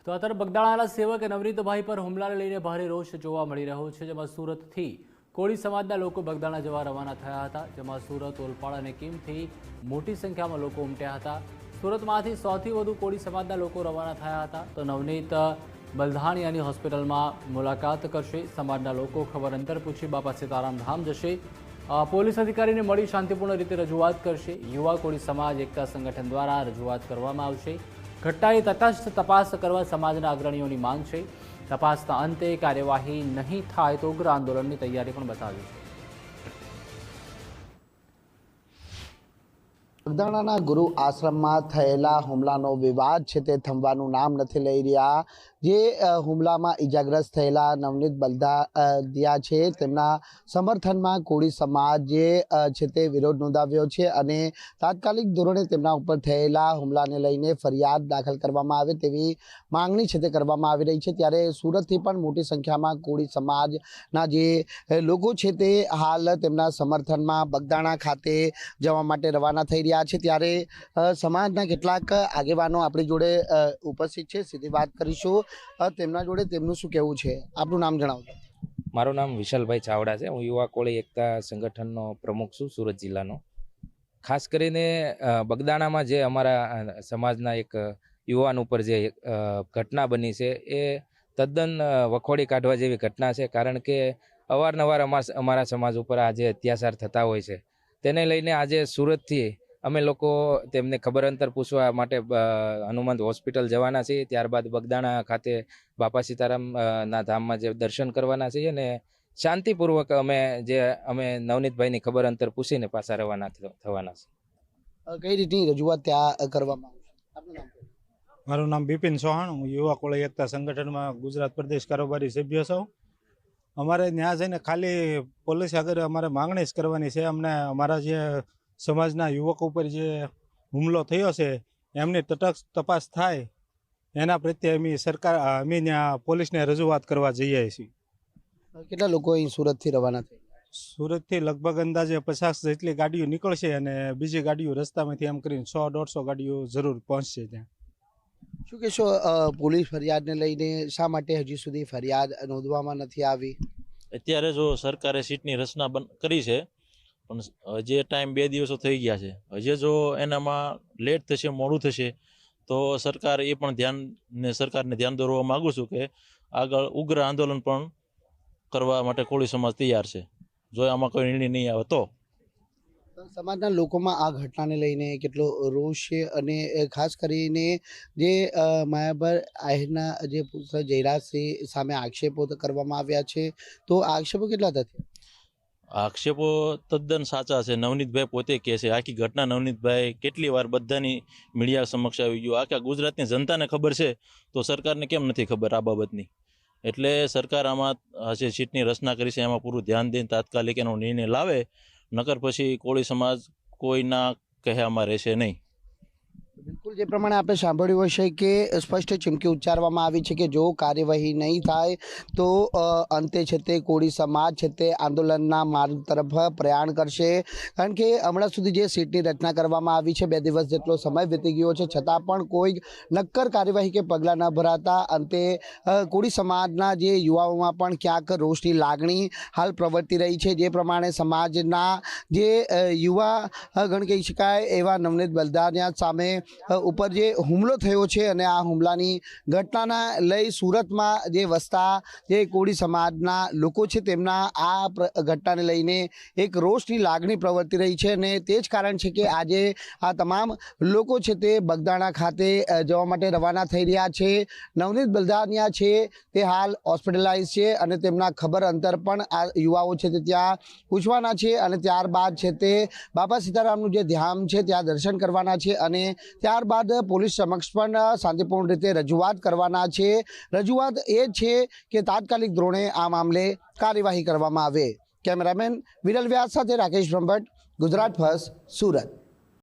તો આ તરફ બગદાણાના સેવક નવનીતભાઈ પર હુમલાને લઈને ભારે રોષ જોવા મળી રહ્યો છે, જેમાં સુરતથી કોળી સમાજના લોકો બગદાણા જવા રવાના થયા હતા, જેમાં સુરત, ઓલપાડ અને કીમથી મોટી સંખ્યામાં લોકો ઉમટ્યા હતા। સુરતમાંથી 100થી વધુ કોળી સમાજના લોકો રવાના થયા હતા। તો નવનીત બલધાણિયાની હોસ્પિટલમાં મુલાકાત કરશે। સમાજના લોકો ખબર અંતર પૂછી બાપા સીતારામ ધામ જશે। પોલીસ અધિકારીને મળી શાંતિપૂર્ણ રીતે રજૂઆત કરશે। યુવા કોળી સમાજ એકતા સંગઠન દ્વારા રજૂઆત કરવામાં આવશે। ઘટનાની તટસ્થ તપાસ કરવા સમાજના અગ્રણીઓની માંગ છે। તપાસના અંતે કાર્યવાહી નહીં થાય તો ઉગ્ર આંદોલનની તૈયારી પણ બતાવી છે। બગદાણાના ગુરુ આશ્રમમાં થયેલા હુમલાનો વિવાદ છે તે થંભવાનું નામ નથી લઈ રહ્યા। જે હુમલામાં ઈજાગ્રસ્ત થયેલા નવનીત બલધાણિયા છે તેમના સમર્થનમાં કોળી સમાજે છે તે વિરોધ નોંધાવ્યો છે અને તાત્કાલિક ધોરણે તેમના ઉપર થયેલા હુમલાને લઈને ફરિયાદ દાખલ કરવામાં આવે તેવી માંગણી છે તે કરવામાં આવી રહી છે। ત્યારે સુરતથી પણ મોટી સંખ્યામાં કોળી સમાજના જે લોકો છે તે હાલ તેમના સમર્થનમાં બગદાણા ખાતે જવા માટે રવાના થઈ રહ્યા છે। ત્યારે સમાજના કેટલાક આગેવાનો આપણી જોડે ઉપસ્થિત છે, સીધી વાત કરીશું તેમના જોડે। તેમનું શું કહેવું છે, આપનું નામ જણાવજો। મારું નામ વિશાલભાઈ ચાવડા છે। હું યુવા કોળી એકતા સંગઠનનો પ્રમુખ છું સુરત જિલ્લાનો। ખાસ કરીને બગદાણામાં જે અમારા સમાજના એક યુવાન ઉપર જે ઘટના બની છે એ તદ્દન વખોડી કાઢવા જેવી ઘટના છે, કારણ કે અવારનવાર અમારા સમાજ ઉપર આ જે અત્યાચાર થતા હોય છે તેને લઈને આજે સુરતથી અમે લોકો તેમને ખબર અંતર પૂછવા માટે હનુમંત હોસ્પિટલ જવાના છીએ। ત્યારબાદ બગદાણા ખાતે બાપા સીતારામ ના ધામમાં જે દર્શન કરવાના છીએ અને શાંતિપૂર્વક અમે નવનીતભાઈની ખબર અંતર પૂછીને પાછા રવાના થવાના છે। કઈ રીતની રજૂઆત ત્યાં કરવામાં આવશે, આપનું નામ? મારું નામ બિપિન ચૌહાણ, હું યુવા કોળી એકતા સંગઠનમાં ગુજરાત પ્રદેશ કારોબારી સભ્ય છું। અમારે ત્યાં જઈને ખાલી પોલીસ આગળ અમારે માંગણી જ કરવાની છે। અમને અમારા જે સમાજના યુવકો ઉપર જે હુમલો થયો છે એમની તટસ્થ તપાસ થાય એના પ્રત્યે અમે ત્યાં પોલીસને રજૂઆત કરવા જઈએ છીએ। કેટલા લોકો અહીં સુરતથી રવાના થઈ? સુરતથી લગભગ અંદાજે 50 જેટલી ગાડીઓ નીકળશે અને બીજી ગાડીઓ રસ્તામાંથી એમ કરીને 100-150 ગાડીઓ જરૂર પહોંચશે ત્યાં। શું કહેશો, પોલીસ ફરિયાદને લઈને શા માટે હજી સુધી ફરિયાદ નોંધવામાં નથી આવી? અત્યારે જો સરકારે સીટની રચના કરી છે પણ જે ટાઈમ 2 દિવસો થઈ ગયા છે, હજી જો એનામાં લેટ થશે, મોડું થશે તો સરકાર એ પણ સરકારને ધ્યાન દોરવા માગું છું કે આગળ ઉગ્ર આંદોલન પણ કરવા માટે કોળી સમાજ તૈયાર છે જો આમાં કોઈ નિર્ણય નહીં આવે તો। સમાજના લોકોમાં આ ઘટનાને લઈને કેટલો રોષ છે અને ખાસ કરીને જે માયાભાર આહિરના જે પુત્ર જયરાજસિંહ સામે આક્ષેપો કરવામાં આવ્યા છે, તો આક્ષેપો કેટલા હતા? આક્ષેપો તદ્દન સાચા છે। નવનીતભાઈ પોતે કહે છે આખી ઘટના નવનીતભાઈ કેટલી વાર બધાની મીડિયા સમક્ષ આવી ગયું। આખા ગુજરાતની જનતાને ખબર છે તો સરકારને કેમ નથી ખબર આ બાબતની? એટલે સરકાર આમાં જે સીટની રચના કરી છે એમાં પૂરું ધ્યાન દઈને તાત્કાલિક એનો નિર્ણય લાવે, નકર પછી કોળી સમાજ કોઈના કહેવામાં રહેશે નહીં। બિલકુલ, જે પ્રમાણે આપણે સાંભળ્યું હશે કે સ્પષ્ટ ચીમકી ઉચ્ચારવામાં આવી છે કે જો કાર્યવાહી નહીં થાય તો અંતે છે તે કોળી સમાજ છે તે આંદોલનના માર્ગ તરફ પ્રયાણ કરશે। કારણ કે હમણાં સુધી જે સીટની રચના કરવામાં આવી છે 2 દિવસ જેટલો સમય વીતી ગયો છે, છતાં પણ કોઈ નક્કર કાર્યવાહી કે પગલાં ન ભરાતા અંતે કોળી સમાજના જે યુવાઓમાં પણ ક્યાંક રોષની લાગણી હાલ પ્રવર્તી રહી છે। જે પ્રમાણે સમાજના જે યુવા ગણ કહી શકાય એવા નવનીત બલધાણિયા સામે ઉપર જે હુમલો થયો છે અને આ હુમલાની ઘટનાના લઈ સુરતમાં જે વસતા જે કોળી સમાજના લોકો છે તેમના આ ઘટનાને લઈને એક રોષની લાગણી પ્રવર્તી રહી છે અને તે જ કારણ છે કે આજે આ તમામ લોકો છે તે બગદાણા ખાતે જવા માટે રવાના થઈ રહ્યા છે। નવનીત બલધાણિયા છે તે હાલ હોસ્પિટલાઇઝ છે અને તેમના ખબર અંતર પણ આ યુવાઓ છે તે ત્યાં પૂછવાના છે અને ત્યારબાદ છે તે બાપા સીતારામનું જે ધામ છે ત્યાં દર્શન કરવાના છે અને ત્યારબાદ પોલીસ સમક્ષ પણ શાંતિપૂર્ણ રીતે રજૂઆત કરવાના છે। રજૂઆત એ છે કે તાત્કાલિક ધોરણે આ મામલે કાર્યવાહી કરવામાં આવે। કેમેરામેન વિરલ વ્યાસ સાથે રાકેશ બ્રહ્મભટ્ટ, ગુજરાત ફર્સ્ટ, સુરત।